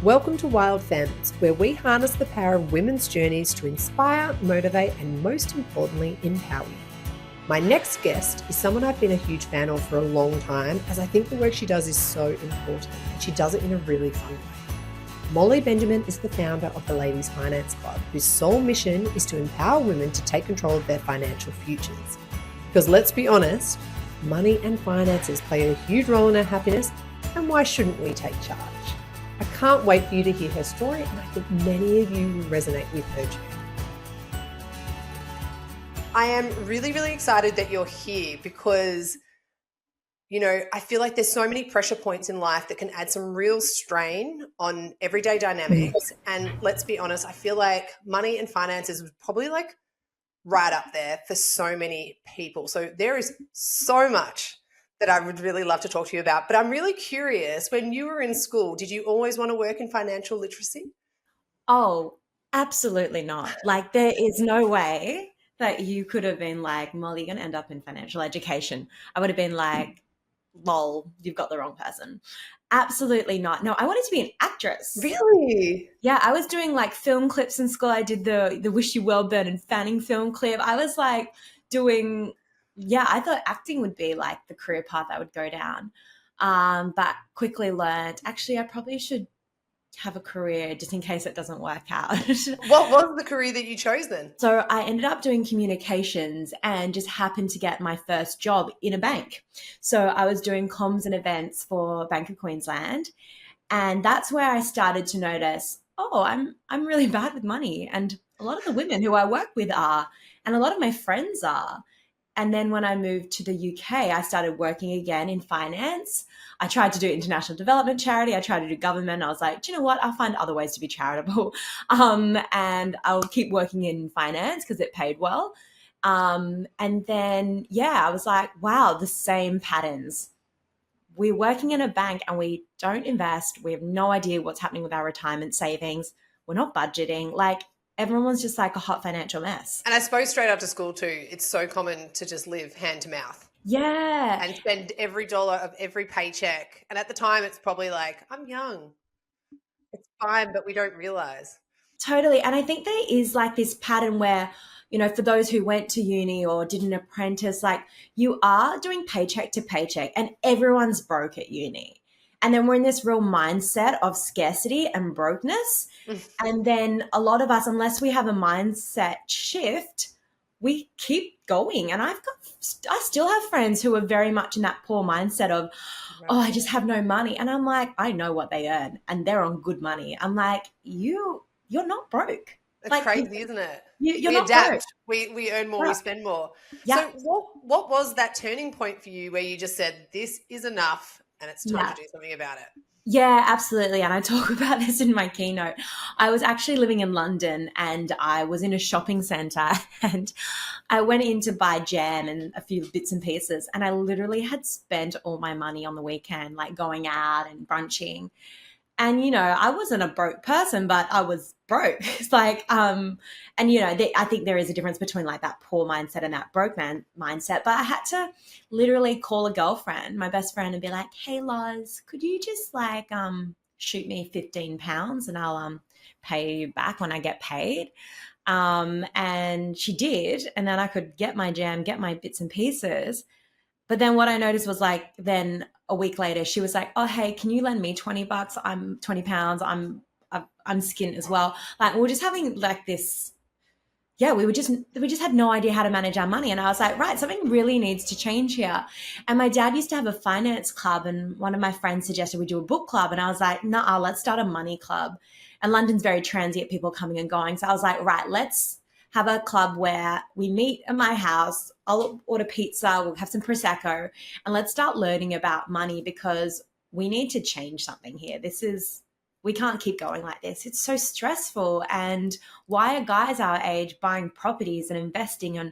Welcome to Wild Femmes, where we harness the power of women's journeys to inspire, motivate, and most importantly, empower you. My next guest is someone I've been a huge fan of for a long time, as I think the work she does is so important, and she does it in a really fun way. Molly Benjamin is the founder of the Ladies Finance Club, whose sole mission is to empower women to take control of their financial futures. Because let's be honest, money and finances play a huge role in our happiness, and why shouldn't we take charge? I can't wait for you to hear her story, and I think many of you will resonate with her too. I am really, really excited that you're here because, I feel like there's so many pressure points in life that can add some real strain on everyday dynamics. And let's be honest, I feel like money and finances is probably like right up there for so many people. So there is so much that I would really love to talk to you about. But I'm really curious, when you were in school, did you always want to work in financial literacy? Oh, absolutely not. Like, there is no way that you could have been like, Molly, you're going to end up in financial education. I would have been like, lol, you've got the wrong person. Absolutely not. No, I wanted to be an actress. Really? Yeah, I was doing like film clips in school. I did the Wish You Well Bernard Fanning film clip. I was like doing, yeah, I thought acting would be like the career path I would go down. But quickly learned, actually, I probably should have a career just in case it doesn't work out. What was the career that you chose then? So I ended up doing communications and just happened to get my first job in a bank. So I was doing comms and events for Bank of Queensland. And that's where I started to notice, oh, I'm really bad with money. And a lot of the women who I work with are, and a lot of my friends are. And then when I moved to the UK, I started working again in finance. I tried to do international development charity. I tried to do government. I was like, do you know what? I'll find other ways to be charitable. And I'll keep working in finance because it paid well. And then, yeah, I was like, wow, the same patterns. We're working in a bank and we don't invest. We have no idea what's happening with our retirement savings. We're not budgeting. Like, everyone's just like a hot financial mess. And I suppose straight after school too, it's so common to just live hand to mouth Yeah. and spend every dollar of every paycheck. And at the time, it's probably like, I'm young. It's fine, but we don't realize. Totally. And I think there is like this pattern where, for those who went to uni or did an apprentice, like you are doing paycheck to paycheck and everyone's broke at uni. And then we're in this real mindset of scarcity and brokenness. And then a lot of us, unless we have a mindset shift, we keep going. And I still have friends who are very much in that poor mindset of, oh, I just have no money. And I'm like, I know what they earn and they're on good money. I'm like, you're not broke. It's like crazy, isn't it? You're We not adapt. broke. We earn more, Yeah. we spend more. Yeah. So what was that turning point for you where you just said, this is enough and it's time to do something about it? Yeah, absolutely. And I talk about this in my keynote. I was actually living in London and I was in a shopping center and I went in to buy jam and a few bits and pieces. And I literally had spent all my money on the weekend, like going out and brunching. And, I wasn't a broke person, but I was broke. It's like, I think there is a difference between like that poor mindset and that broke man mindset. But I had to literally call a girlfriend, my best friend, and be like, hey, Loz, could you just like shoot me £15 and I'll pay you back when I get paid? And she did. And then I could get my jam, get my bits and pieces. But then what I noticed was like, then a week later, she was like, oh, hey, can you lend me £20? I'm £20. I'm skint as well. Like, we're just having like this. Yeah, we just had no idea how to manage our money. And I was like, right, something really needs to change here. And my dad used to have a finance club and one of my friends suggested we do a book club. And I was like, nah, let's start a money club. And London's very transient, people coming and going. So I was like, right, let's have a club where we meet at my house. I'll order pizza, we'll have some Prosecco, and let's start learning about money because we need to change something here. We can't keep going like this. It's so stressful. And why are guys our age buying properties and investing and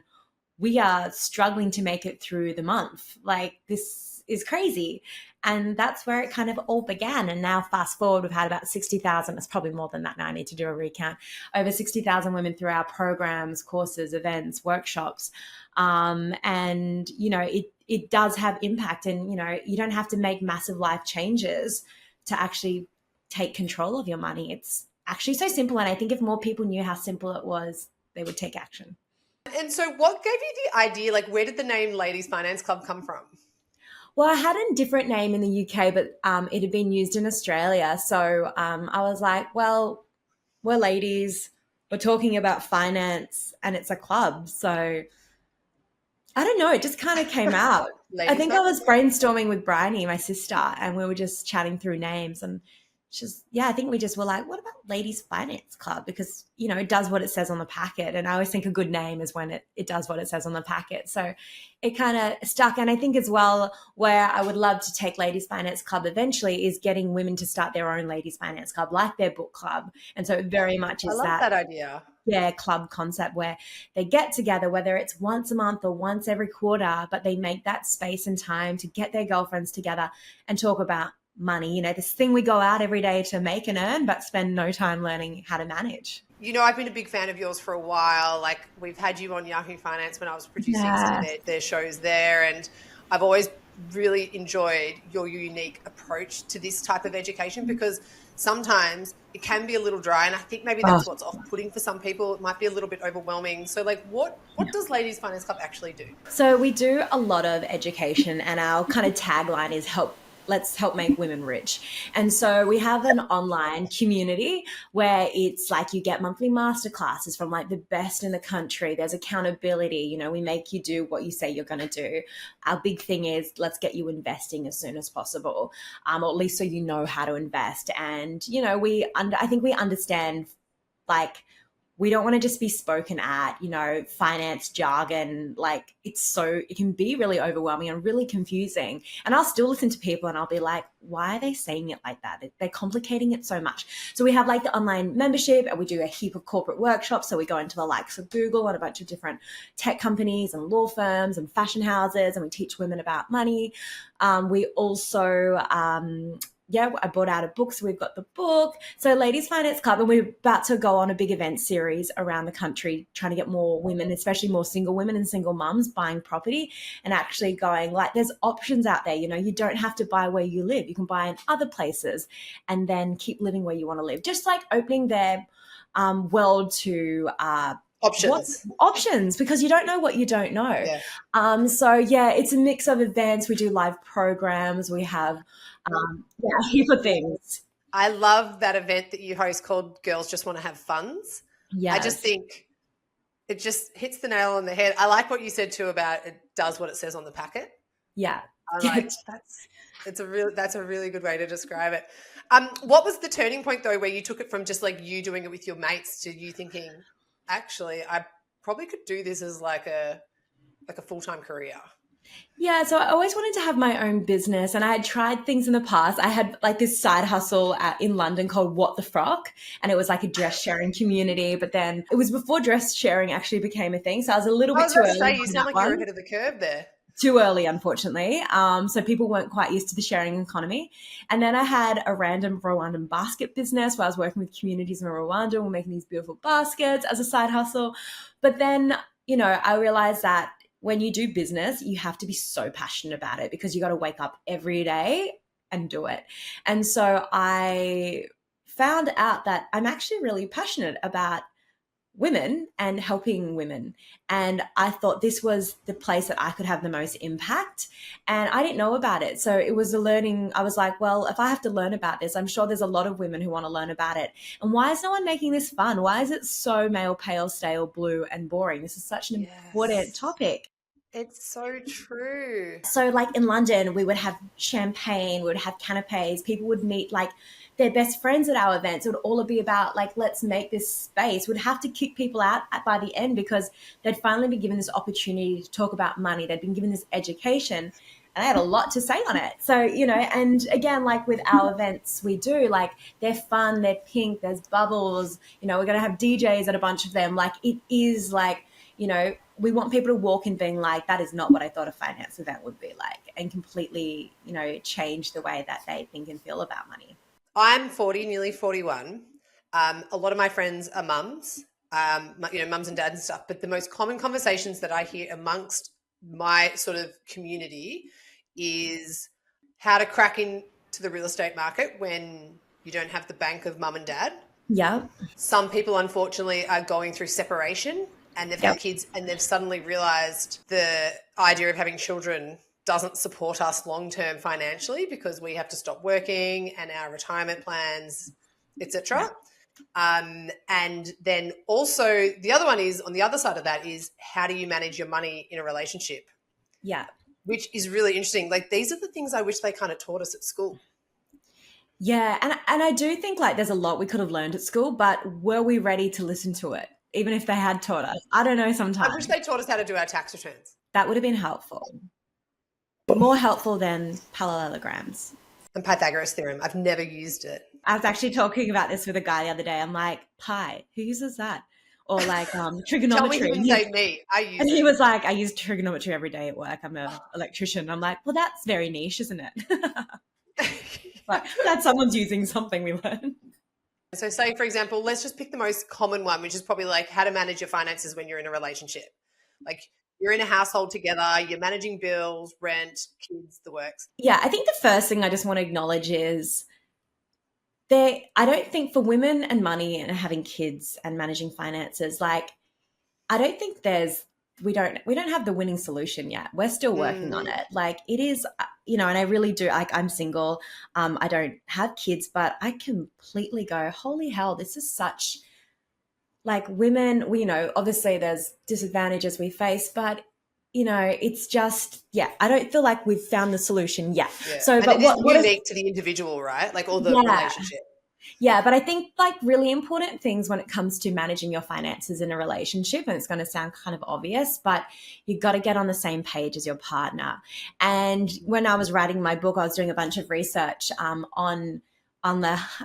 we are struggling to make it through the month? Like, this is crazy. And that's where it kind of all began. And now fast forward, we've had about 60,000, it's probably more than that now, I need to do a recount, over 60,000 women through our programs, courses, events, workshops. And, it does have impact. And, you don't have to make massive life changes to actually take control of your money. It's actually so simple. And I think if more people knew how simple it was, they would take action. And so what gave you the idea, like where did the name Ladies Finance Club come from? Well, I had a different name in the UK, but it had been used in Australia. So I was like, well, we're ladies, we're talking about finance, and it's a club. So I don't know, it just kind of came out. I Ladies think I Finance. was brainstorming with Bryony, my sister, and we were just chatting through names. And she's, yeah, I think we just were like, what about Ladies Finance Club? Because, you know, it does what it says on the packet. And I always think a good name is when it does what it says on the packet. So it kind of stuck. And I think as well, where I would love to take Ladies Finance Club eventually is getting women to start their own Ladies Finance Club, like their book club. And so it very much I is love that idea. yeah, club concept where they get together, whether it's once a month or once every quarter, but they make that space and time to get their girlfriends together and talk about money. You know, this thing we go out every day to make and earn, but spend no time learning how to manage. You know, I've been a big fan of yours for a while. Like we've had you on Yahoo Finance when I was producing some of their shows there. And I've always really enjoyed your unique approach to this type of education because sometimes it can be a little dry. And I think maybe that's what's off-putting for some people. It might be a little bit overwhelming. So like what does Ladies Finance Club actually do? So we do a lot of education and our kind of tagline is let's help make women rich. And so we have an online community where it's like you get monthly masterclasses from like the best in the country. There's accountability. You know, we make you do what you say you're going to do. Our big thing is let's get you investing as soon as possible, or at least so you know how to invest. And, you know, I think we understand like, we don't want to just be spoken at, you know, finance jargon. Like it can be really overwhelming and really confusing. And I'll still listen to people and I'll be like, why are they saying it like that? They're complicating it so much. So we have like the online membership and we do a heap of corporate workshops. So we go into the likes of Google and a bunch of different tech companies and law firms and fashion houses, and we teach women about money. We also, I bought out a book, so we've got the book. So Ladies Finance Club, and we're about to go on a big event series around the country, trying to get more women, especially more single women and single mums buying property and actually going like there's options out there. You know, you don't have to buy where you live. You can buy in other places and then keep living where you want to live. Just like opening their world to options, because you don't know what you don't know. Yeah. So yeah, it's a mix of events. We do live programs. We have a heap of things. I love that event that you host called Girls Just Want to Have Funds. Yes. I just think it just hits the nail on the head. I like what you said too about it does what it says on the packet. Yeah. That's a really good way to describe it. What was the turning point though, where you took it from just like you doing it with your mates to you thinking, actually, I probably could do this as like a full-time career? Yeah, so I always wanted to have my own business, and I had tried things in the past. I had like this side hustle in London called What the Frock, and it was like a dress sharing community. But then it was before dress sharing actually became a thing, so I was a little bit too early. You sound like you're ahead of the curve there. Too early, unfortunately. So people weren't quite used to the sharing economy. And then I had a random Rwandan basket business where I was working with communities in Rwanda and we're making these beautiful baskets as a side hustle. But then, you know, I realized that when you do business, you have to be so passionate about it because you got to wake up every day and do it. And so I found out that I'm actually really passionate about women and helping women. And I thought this was the place that I could have the most impact. And I didn't know about it. So it was a learning. I was like, well, if I have to learn about this, I'm sure there's a lot of women who want to learn about it. And why is no one making this fun? Why is it so male, pale, stale, blue, and boring? This is such an important topic. It's so true. So like in London, we would have champagne, we would have canapes, people would meet like their best friends at our events. It would all be about like, let's make this space. We'd have to kick people out by the end because they'd finally been given this opportunity to talk about money. They'd been given this education and I had a lot to say on it. So, you know, and again, like with our events we do, like they're fun, they're pink, there's bubbles, you know, we're going to have DJs at a bunch of them. Like it is like, you know, we want people to walk in being like, that is not what I thought a finance event would be like, and completely, you know, change the way that they think and feel about money. I'm 40, nearly 41. A lot of my friends are mums, you know, mums and dads and stuff. But the most common conversations that I hear amongst my sort of community is how to crack into the real estate market when You don't have the bank of mum and dad. Yeah. Some people, unfortunately, are going through separation and they've had Yep. kids and they've suddenly realized the idea of having children doesn't support us long-term financially because we have to stop working and our retirement plans, etc. And then also the other one is, on the other side of that, is how do you manage your money in a relationship? Yeah. Which is really interesting. Like, these are the things I wish they kind of taught us at school. Yeah, and I do think like there's a lot we could have learned at school, but were we ready to listen to it? Even if they had taught us, I don't know. I wish Sometimes they taught us how to do our tax returns. that would have been helpful, more helpful than parallelograms. And Pythagoras theorem. I've never used it. I was actually talking about this with a guy the other day. I'm like, pi, who uses that? Or like Tell me trigonometry. you didn't say me. I use And it. he was like, I use trigonometry every day at work. I'm an electrician. I'm like, well, that's very niche, isn't it? Like, that someone's using something we learned. So say, for example, let's just pick the most common one, which is probably like how to manage your finances when you're in a relationship. Like, you're in a household together, you're managing bills, rent, kids, the works. Yeah, I think the first thing I just want to acknowledge is I don't think for women and money and having kids and managing finances, like I don't think we don't have the winning solution yet. We're still working on it. Like it is, and I really do, like I'm single. I don't have kids, but I completely go, holy hell, this is such like women, obviously there's disadvantages we face, but it's just, I don't feel like we've found the solution yet. Yeah. So, and but what is unique to the individual, right? Like, all the relationship. Yeah, but I think like really important things when it comes to managing your finances in a relationship, and it's going to sound kind of obvious, but you've got to get on the same page as your partner. And when I was writing my book, I was doing a bunch of research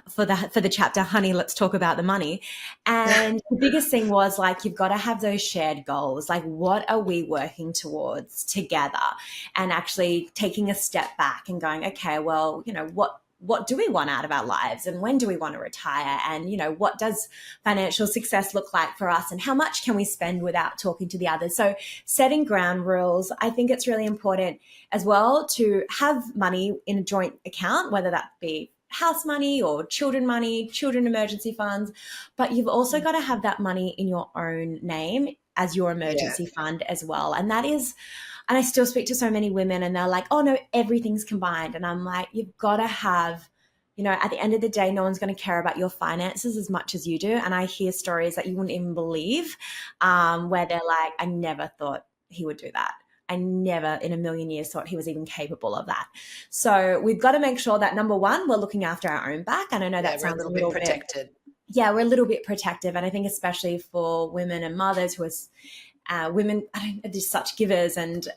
for the chapter, Honey, Let's Talk About the Money. And the biggest thing was like, you've got to have those shared goals. Like, what are we working towards together? And actually taking a step back and going, okay, well, what do we want out of our lives, and when do we want to retire, and what does financial success look like for us, and how much can we spend without talking to the others? So setting ground rules. I think it's really important as well to have money in a joint account, whether that be house money or children emergency funds, but you've also got to have that money in your own name as your emergency fund as well. And that is, and I still speak to so many women and they're like, oh no, everything's combined. And I'm like, you've got to have, at the end of the day, no one's going to care about your finances as much as you do. And I hear stories that you wouldn't even believe, where they're like, I never thought he would do that. I never in a million years thought he was even capable of that. So we've got to make sure that, number one, we're looking after our own back. And I know that sounds a little bit protected. Yeah, we're a little bit protective. And I think especially for women and mothers who are women, are just such givers. And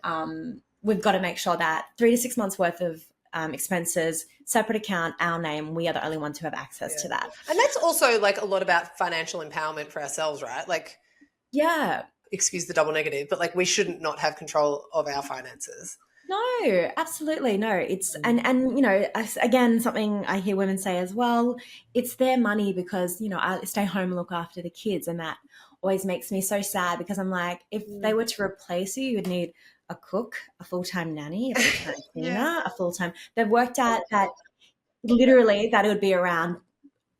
we've got to make sure that 3 to 6 months worth of expenses, separate account, our name, we are the only ones who have access to that. And that's also like a lot about financial empowerment for ourselves, right? Like, yeah. Excuse the double negative, but like we shouldn't not have control of our finances. No, absolutely no. It's and again, something I hear women say as well, it's their money because I stay home and look after the kids, and that always makes me so sad because I'm like, if they were to replace you would need a cook, a full-time nanny, a full-time cleaner, a full-time. They've worked out that literally that it would be around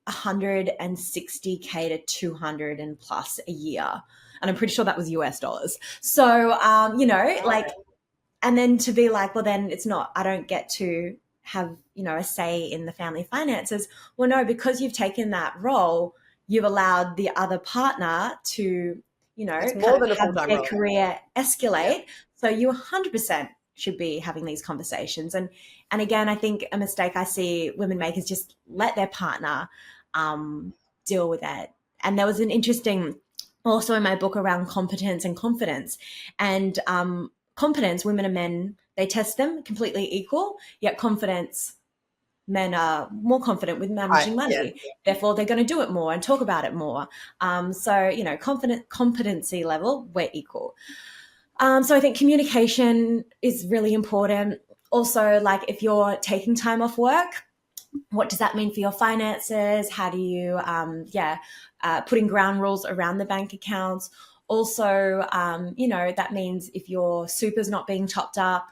160K to 200 and plus a year. And I'm pretty sure that was US dollars. So, like, and then to be like, well, then it's not, I don't get to have, a say in the family finances. Well, no, because you've taken that role, you've allowed the other partner to, it's more than have their role. Career escalate. Yeah. So you 100% should be having these conversations. And again, I think a mistake I see women make is just let their partner deal with it. And there was an interesting also in my book around competence and confidence. And competence, women and men, they test them completely equal, yet confidence, men are more confident with managing money. Yeah. Therefore, they're going to do it more and talk about it more. So, competency level, we're equal. So I think communication is really important. Also, like if you're taking time off work, what does that mean for your finances? How do you, putting ground rules around the bank accounts. Also, that means if your super's not being topped up,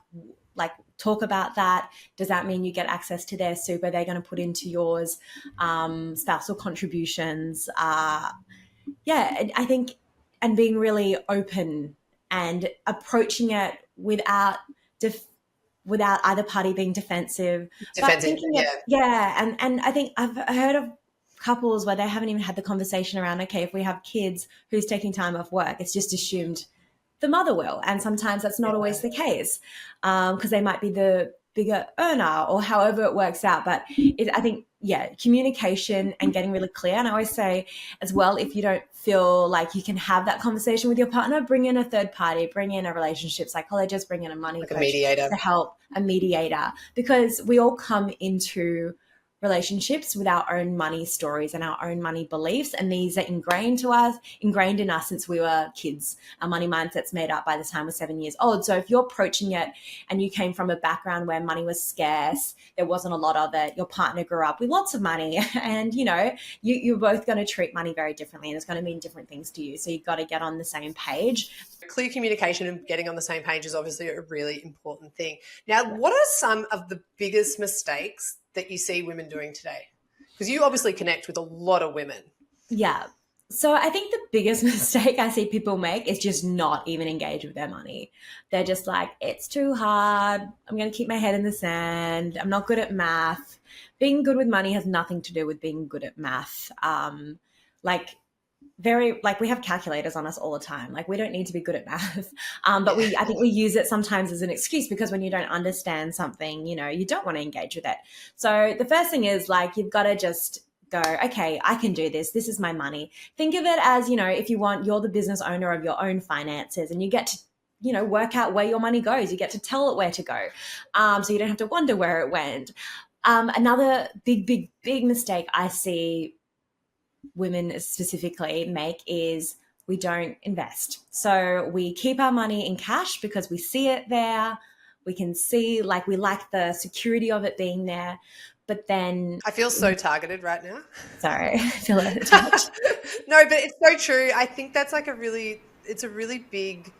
like talk about that. Does that mean you get access to their super they're going to put into yours? Spousal contributions. I think, and being really open and approaching it without either party being defensive. But thinking and I think I've heard of couples where they haven't even had the conversation around, okay, if we have kids, who's taking time off work? It's just assumed the mother will. And sometimes that's not always the case, because they might be the bigger earner or however it works out. But I think, communication and getting really clear. And I always say as well, if you don't feel like you can have that conversation with your partner, bring in a third party, bring in a relationship psychologist, bring in a money coach, to help, a mediator, because we all come into relationships with our own money stories and our own money beliefs, and these are ingrained in us since we were kids. Our money mindset's made up by the time we're 7 years old. So if you're approaching it and you came from a background where money was scarce, there wasn't a lot of it, your partner grew up with lots of money, and you're both going to treat money very differently, and it's going to mean different things to you. So you've got to get on the same page. Clear communication and getting on the same page is obviously a really important thing. Now, what are some of the biggest mistakes that you see women doing today? Because you obviously connect with a lot of women. Yeah. So I think the biggest mistake I see people make is just not even engage with their money. They're just like, it's too hard. I'm going to keep my head in the sand. I'm not good at math. Being good with money has nothing to do with being good at math. We have calculators on us all the time. Like, we don't need to be good at math. But I think we use it sometimes as an excuse, because when you don't understand something, you don't want to engage with it. So the first thing is, like, you've got to just go, okay, I can do this. This is my money. Think of it as, if you're the business owner of your own finances, and you get to, work out where your money goes. You get to tell it where to go. So you don't have to wonder where it went. Another big mistake I see women specifically make is we don't invest. So we keep our money in cash because we see it there. We can see, we like the security of it being there. But then I feel so targeted right now. Sorry, I feel attacked. No, but it's so true. I think that's it's a really big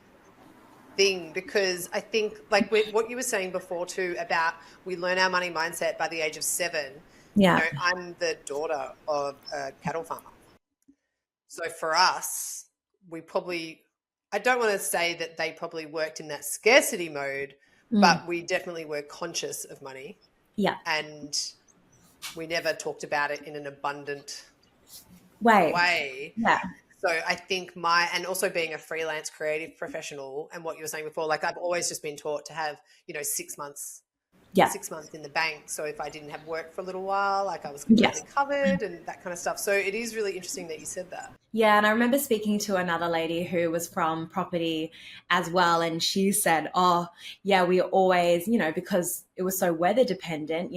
thing, because I think what you were saying before too about we learn our money mindset by the age of 7. Yeah. I'm the daughter of a cattle farmer. So for us, I don't want to say that they probably worked in that scarcity mode, but we definitely were conscious of money. Yeah. And we never talked about it in an abundant way. Yeah. So I think and also being a freelance creative professional, and what you were saying before, I've always just been taught to have, 6 months. 6 months in the bank. So if I didn't have work for a little while, I was completely covered and that kind of stuff. So it is really interesting that you said that. Yeah. And I remember speaking to another lady who was from property as well. And she said, we always, because it was so weather dependent,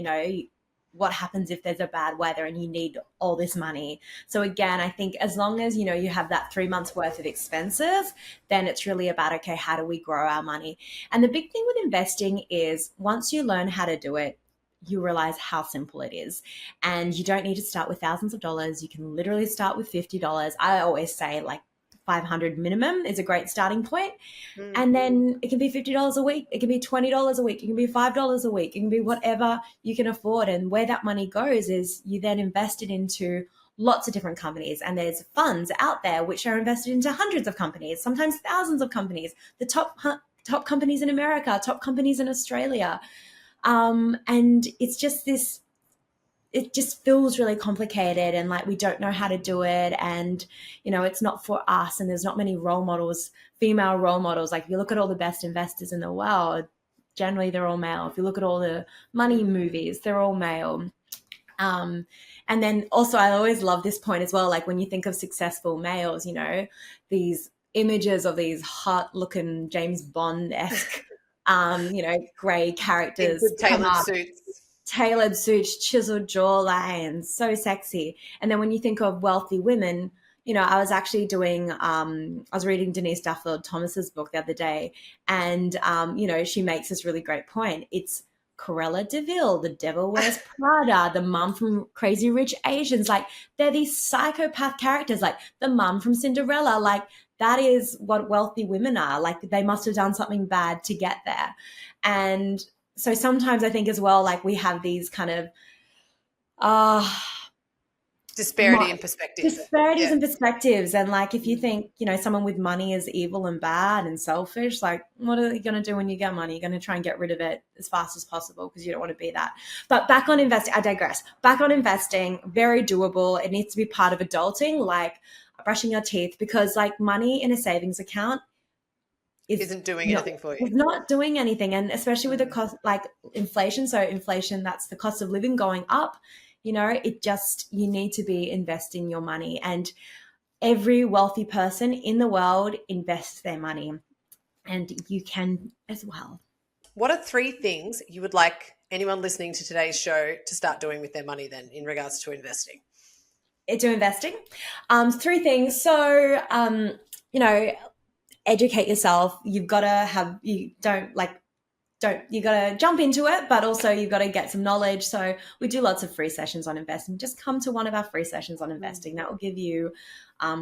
what happens if there's a bad weather and you need all this money? So again, I think as long as, you have that 3 months worth of expenses, then it's really about, okay, how do we grow our money? And the big thing with investing is once you learn how to do it, you realize how simple it is. And you don't need to start with thousands of dollars. You can literally start with $50. I always say $500 minimum is a great starting point. Mm-hmm. And then it can be $50 a week. It can be $20 a week. It can be $5 a week. It can be whatever you can afford. And where that money goes is you then invest it into lots of different companies. And there's funds out there which are invested into hundreds of companies, sometimes thousands of companies, the top companies in America, top companies in Australia. And it's just it just feels really complicated, and we don't know how to do it, and it's not for us, and there's not many role models, female role models. If you look at all the best investors in the world, generally they're all male. If you look at all the money movies, they're all male. And then also I always love this point as well, when you think of successful males, these images of these hot looking James Bond-esque grey characters, tailored suits, chiseled jawlines, so sexy. And then when you think of wealthy women, I was actually I was reading Denise Duffield Thomas's book the other day, and, she makes this really great point. It's Cruella de Vil, The Devil Wears Prada, the mum from Crazy Rich Asians. They're these psychopath characters, the mum from Cinderella. That is what wealthy women are. They must have done something bad to get there. And so sometimes I think as well, like we have these kind of uh Disparity in perspective. disparities Yeah. in perspectives. And like if you think, someone with money is evil and bad and selfish, like what are you going to do when you get money? You're going to try and get rid of it as fast as possible because you don't want to be that. But back on investing, I digress. Back on investing, very doable. It needs to be part of adulting, like brushing your teeth, because like money in a savings account Isn't doing anything for you. is not doing anything. And especially with the cost, like inflation. So inflation, that's the cost of living going up. You need to be investing your money. And every wealthy person in the world invests their money. And you can as well. What are 3 things you would like anyone listening to today's show to start doing with their money then in regards to investing? To investing? 3 things. So, educate yourself. You've got to you got to jump into it, but also you've got to get some knowledge. So we do lots of free sessions on investing. Just come to one of our free sessions on investing. That will give you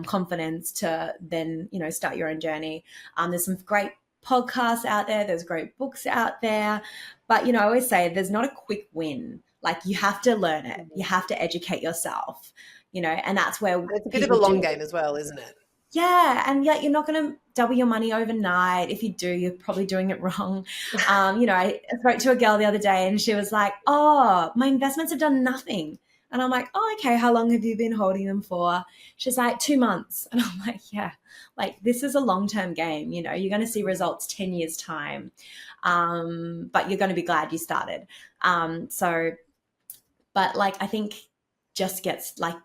confidence to then, start your own journey. There's some great podcasts out there. There's great books out there. But, I always say there's not a quick win. Like you have to learn it. You have to educate yourself, and that's where it's a bit of a long game as well, isn't it? Yeah, and yet you're not going to double your money overnight. If you do, you're probably doing it wrong. I spoke to a girl the other day and she was like, "Oh, my investments have done nothing." And I'm like, "Oh, okay. How long have you been holding them for?" She's like, 2 months. And I'm like, "Yeah, like this is a long-term game. You're going to see results 10 years time, but you're going to be glad you started." But like I think just gets like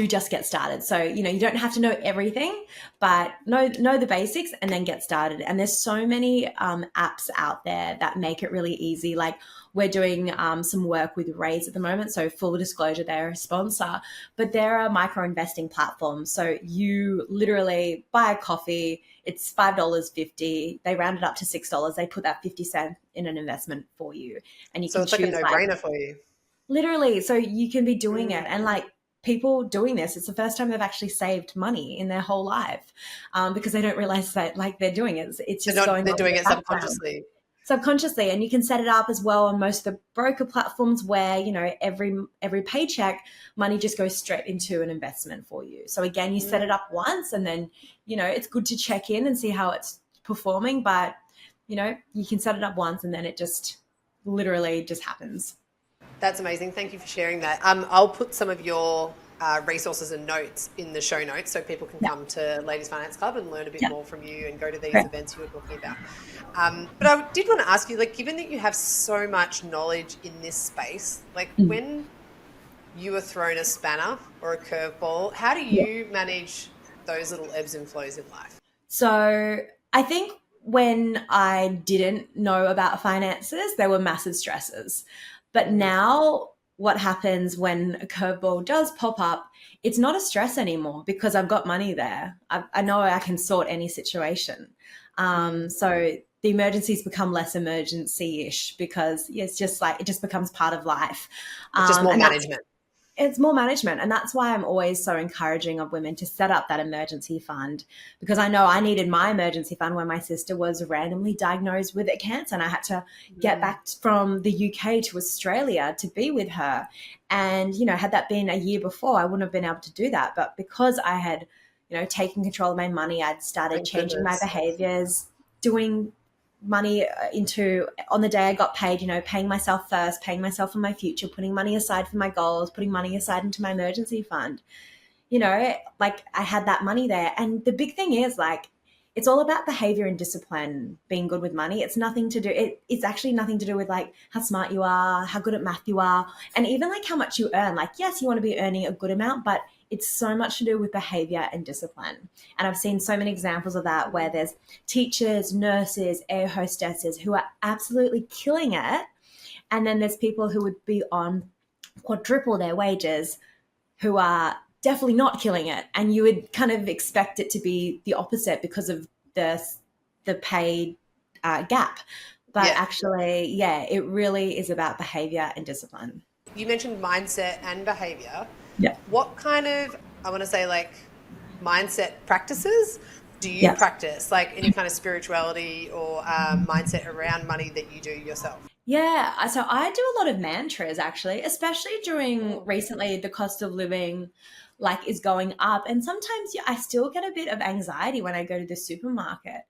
just get started. So, you don't have to know everything, but know the basics and then get started. And there's so many apps out there that make it really easy. Like we're doing some work with Raise at the moment. So full disclosure, they're a sponsor, but they're a micro investing platform. So you literally buy a coffee, it's $5.50. They round it up to $6. They put that 50 cents in an investment for you. And you so can it's like a no-brainer for you. Literally. So you can be doing it. And like, people doing this, it's the first time they've actually saved money in their whole life because they don't realize that like they're doing it. It's just they're doing it subconsciously. And you can set it up as well on most of the broker platforms where, every paycheck money just goes straight into an investment for you. So again, you set it up once and then, it's good to check in and see how it's performing. But, you can set it up once and then it just literally just happens. That's amazing. Thank you for sharing that. I'll put some of your resources and notes in the show notes so people can come to Ladies Finance Club and learn a bit more from you and go to these events you were talking about. But I did want to ask you, like, given that you have so much knowledge in this space, like when you are thrown a spanner or a curveball, how do you manage those little ebbs and flows in life? So I think when I didn't know about finances, there were massive stresses. But now what happens when a curveball does pop up, it's not a stress anymore because I've got money there. I know I can sort any situation. So the emergencies become less emergency-ish because it's just like, it just becomes part of life. It's just more management. It's more management. And that's why I'm always so encouraging of women to set up that emergency fund, because I know I needed my emergency fund when my sister was randomly diagnosed with a cancer and I had to get back from the UK to Australia to be with her. And, had that been a year before, I wouldn't have been able to do that. But because I had, taken control of my money, I'd started changing my behaviors, doing money into on the day I got paid, paying myself first, paying myself for my future, putting money aside for my goals, putting money aside into my emergency fund. Like I had that money there. And the big thing is like, it's all about behavior and discipline, being good with money. It's actually nothing to do with like how smart you are, how good at math you are, and even like how much you earn. Like, yes, you want to be earning a good amount, but it's so much to do with behavior and discipline. And I've seen so many examples of that where there's teachers, nurses, air hostesses who are absolutely killing it. And then there's people who would be on quadruple their wages who are definitely not killing it. And you would kind of expect it to be the opposite because of the paid gap. But actually, it really is about behavior and discipline. You mentioned mindset and behavior. Yeah. What kind of, I want to say like mindset practices do you Yes. practice? Like any kind of spirituality or mindset around money that you do yourself? Yeah, so I do a lot of mantras actually, especially during Oh, recently the cost of living like is going up, and sometimes yeah, I still get a bit of anxiety when I go to the supermarket.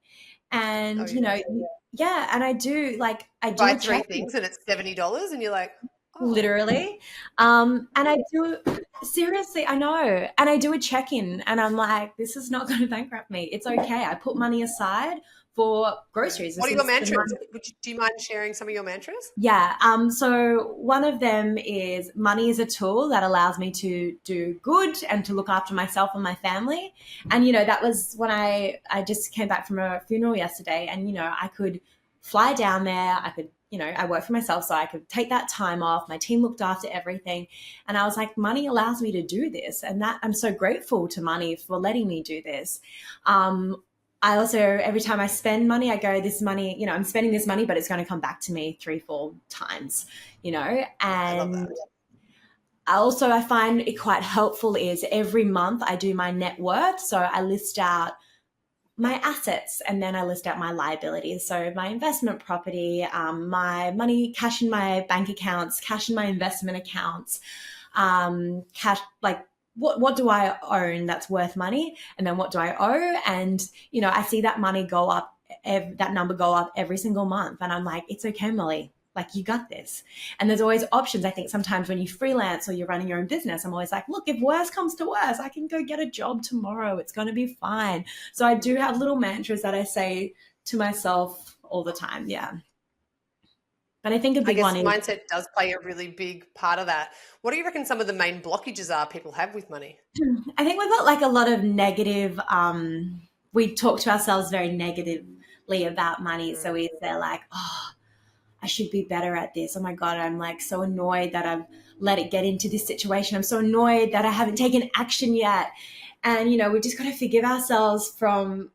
oh, And you do. yeah, and I do Buy a three check things and it's $70 and you're like, oh, literally. And I do seriously, I know. And I do a check-in and I'm like, this is not going to bankrupt me. It's okay. I put money aside for yeah. groceries. What This are your is the mantras? money. Do you mind sharing some of your mantras? Yeah. So one of them is money is a tool that allows me to do good and to look after myself and my family. And that was when I just came back from a funeral yesterday, and I could fly down there. I could I work for myself, so I could take that time off. My team looked after everything, and I was like, money allows me to do this, and that I'm so grateful to money for letting me do this. I also, every time I spend money, I go, this money, I'm spending this money, but it's going to come back to me 3, 4 times, I love and that. I find it quite helpful is every month I do my net worth. So I list out my assets and then I list out my liabilities. So my investment property, my money, cash in my bank accounts, cash in my investment accounts, cash, like what do I own that's worth money, and then what do I owe, and I see that money go up, that number go up every single month, and I'm like, it's okay, Molly, like you got this. And there's always options. I think sometimes when you freelance or you're running your own business, I'm always like, look, if worse comes to worse, I can go get a job tomorrow, it's going to be fine. So I do have little mantras that I say to myself all the time. Yeah. But I think a I big guess one is, mindset does play a really big part of that. What do you reckon some of the main blockages are people have with money? I think we've got like a lot of negative, we talk to ourselves very negatively about money. So Mm. they're like, oh, I should be better at this. Oh my God, I'm like so annoyed that I've let it get into this situation. I'm so annoyed that I haven't taken action yet. And, we just got to forgive ourselves from,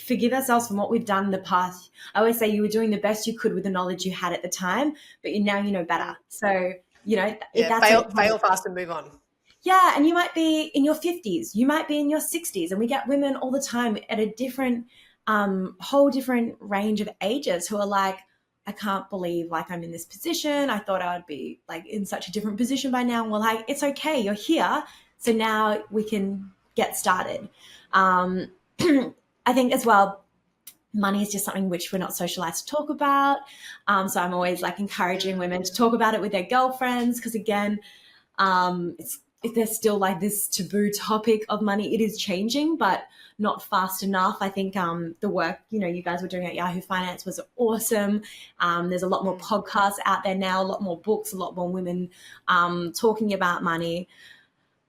forgive ourselves from what we've done in the past. I always say you were doing the best you could with the knowledge you had at the time, but now you know better. Mm. So, if Yeah, that's fail fast and move on. yeah, and you might be in your 50s, you might be in your 60s, and we get women all the time at a different, whole different range of ages who are like, I can't believe like I'm in this position. I thought I would be like in such a different position by now. And we're like, it's okay, you're here. So now we can get started. Um, I think as well, money is just something which we're not socialized to talk about. So I'm always like encouraging women to talk about it with their girlfriends because again, if there's still like this taboo topic of money, it is changing, but not fast enough. I think the work you guys were doing at Yahoo Finance was awesome. There's a lot more Mm. podcasts out there now, a lot more books, a lot more women talking about money.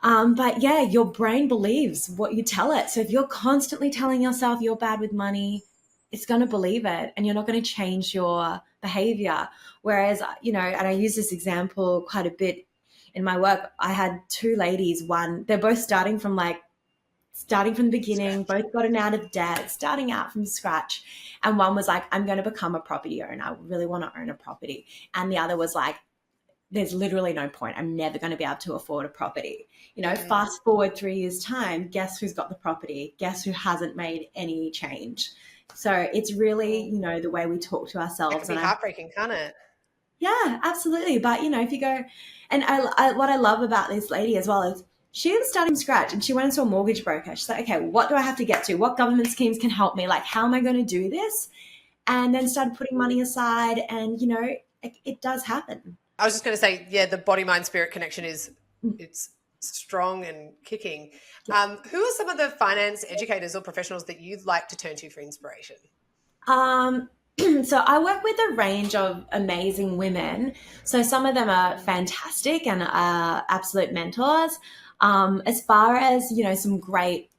But yeah, your brain believes what you tell it. So if you're constantly telling yourself you're bad with money, it's going to believe it, and you're not going to change your behavior. Whereas, and I use this example quite a bit in my work. I had two ladies, they're both starting from the beginning, Scratch. both gotten out of debt, starting out from scratch. And one was like, I'm going to become a property owner. I really want to own a property. And the other was like, there's literally no point. I'm never going to be able to afford a property. Mm. Fast forward 3 years' time, guess who's got the property? Guess who hasn't made any change? So it's really, the way we talk to That can ourselves. be And I, heartbreaking, can't it? yeah, absolutely. But, if you go, and what I love about this lady as well is she was starting from scratch and she went into a mortgage broker. She's like, okay, what do I have to get to? What government schemes can help me? Like, how am I going to do this? And then started putting money aside, and, it does happen. I was just going to say, yeah, the body, mind, spirit connection it's strong and kicking. Who are some of the finance educators or professionals that you'd like to turn to for inspiration? Um, so I work with a range of amazing women. So some of them are fantastic and are absolute mentors. As far as, some great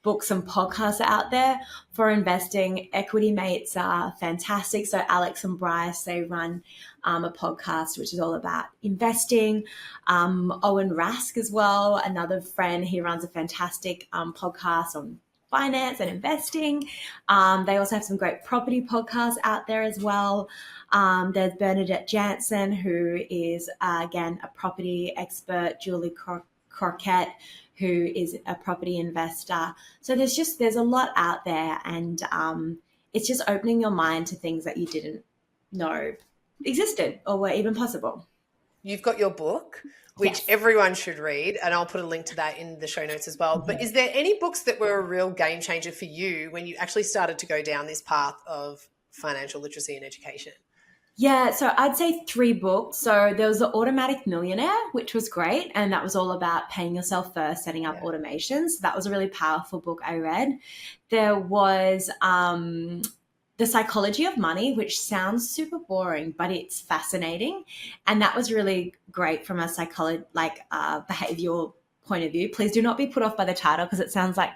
books and podcasts are out there for investing, Equity Mates are fantastic. So Alex and Bryce, they run a podcast which is all about investing. Owen Rask as well, another friend, he runs a fantastic podcast on finance and investing. They also have some great property podcasts out there as well. There's Bernadette Jansen, who is, again, a property expert, Julie Crockett, who is a property investor. So there's a lot out there, and it's just opening your mind to things that you didn't know existed or were even possible. You've got your book, which everyone should read, and I'll put a link to that in the show notes as well. But is there any books that were a real game changer for you when you actually started to go down this path of financial literacy and education? Yeah, so I'd say 3 books. So there was The Automatic Millionaire, which was great, and that was all about paying yourself first, setting up automations. That was a really powerful book I read. There was The Psychology of Money, which sounds super boring, but it's fascinating, and that was really great from a behavioral point of view. Please do not be put off by the title because it sounds like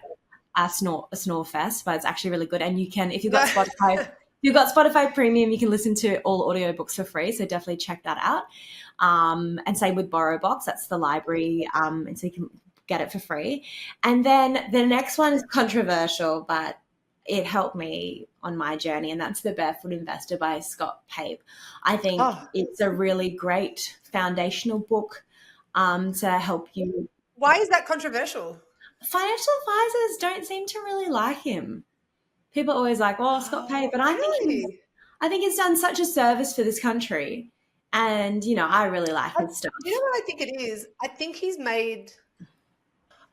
a snore fest, but it's actually really good. And you can, if you've got Spotify. You've got Spotify Premium, you can listen to all audiobooks for free, so definitely check that out. And same with BorrowBox, that's the library, and so you can get it for free. And then the next one is controversial, but it helped me on my journey, and that's The Barefoot Investor by Scott Pape. I think it's a really great foundational book to help you. Why is that controversial? Financial advisors don't seem to really like him. People are always like, "Oh, Scott Pape," but I think he's done such a service for this country, and I really like his stuff. You know what I think it is? I think he's made.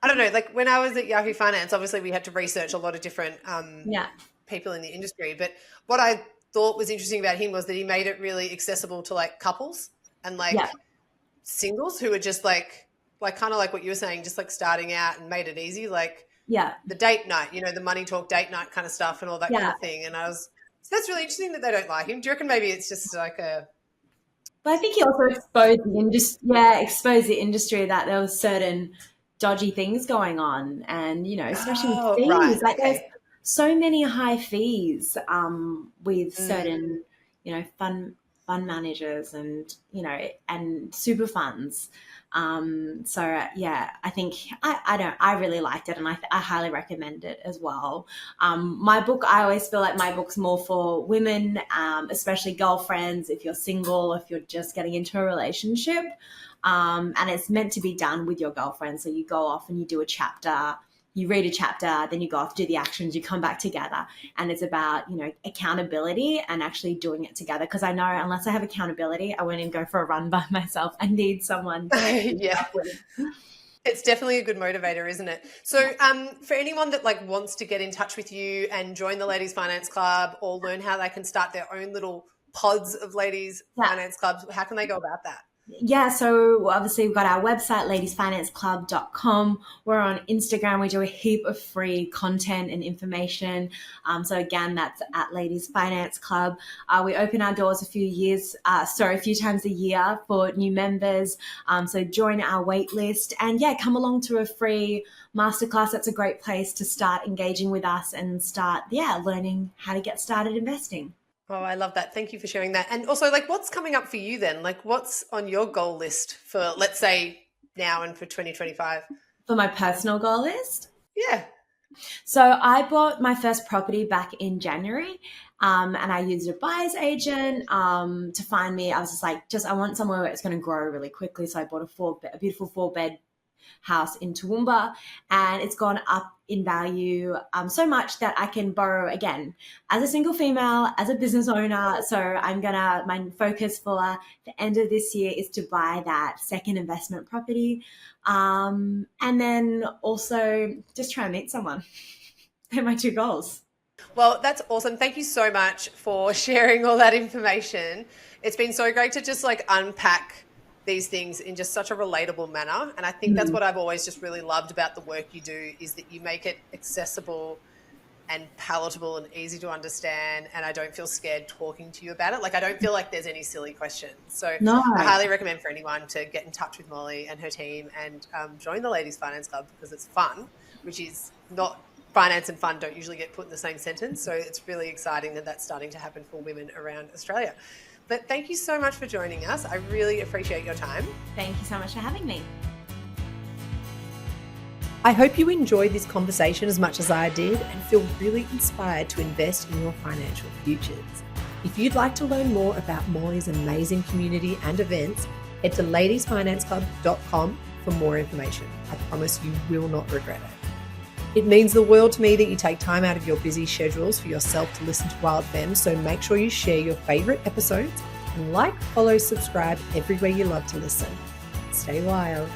I don't know. Like when I was at Yahoo Finance, obviously we had to research a lot of different people in the industry. But what I thought was interesting about him was that he made it really accessible to like couples and like singles who were just like kind of like what you were saying, just like starting out, and made it easy, like. Yeah. The date night, the money talk date night kind of stuff and all that kind of thing. And so that's really interesting that they don't like him. Do you reckon maybe it's just like a... But I think he also exposed the industry that there was certain dodgy things going on, and, especially with fees. Right. There's so many high fees with certain, fund managers and, and super funds. I think I really liked it, and I highly recommend it as well. My book, I always feel like my book's more for women, especially girlfriends, if you're single, if you're just getting into a relationship, and it's meant to be done with your girlfriend. So you go off and you do a chapter, you read a chapter, then you go off, do the actions, you come back together. And it's about, accountability and actually doing it together. Because I know unless I have accountability, I won't even go for a run by myself. I need someone. It's definitely a good motivator, isn't it? So for anyone that wants to get in touch with you and join the Ladies Finance Club or learn how they can start their own little pods of Ladies Finance Clubs, how can they go about that? Yeah, so obviously we've got our website, ladiesfinanceclub.com. We're on Instagram. We do a heap of free content and information. So again, that's at Ladies Finance Club. We open our doors a few times a year for new members. So join our wait list and come along to a free masterclass. That's a great place to start engaging with us and start, learning how to get started investing. Oh, I love that. Thank you for sharing that. And also, what's coming up for you then? What's on your goal list for, let's say, now and for 2025? For my personal goal list? Yeah. So I bought my first property back in January, and I used a buyer's agent to find me. I was just I want somewhere where it's going to grow really quickly. So I bought a beautiful 4-bed house in Toowoomba, and it's gone up in value so much that I can borrow again as a single female, as a business owner. So my focus for the end of this year is to buy that second investment property, and then also just try and meet someone. They're my 2 goals. Well, that's awesome. Thank you so much for sharing all that information. It's been so great to just unpack these things in just such a relatable manner. And I think that's what I've always just really loved about the work you do, is that you make it accessible and palatable and easy to understand. And I don't feel scared talking to you about it. I don't feel like there's any silly questions. So I highly recommend for anyone to get in touch with Molly and her team and join the Ladies Finance Club, because it's fun, which is not... Finance and fun don't usually get put in the same sentence. So it's really exciting that that's starting to happen for women around Australia. But thank you so much for joining us. I really appreciate your time. Thank you so much for having me. I hope you enjoyed this conversation as much as I did and feel really inspired to invest in your financial futures. If you'd like to learn more about Molly's amazing community and events, head to ladiesfinanceclub.com for more information. I promise you will not regret it. It means the world to me that you take time out of your busy schedules for yourself to listen to Wild Femme, so make sure you share your favourite episodes and like, follow, subscribe everywhere you love to listen. Stay wild.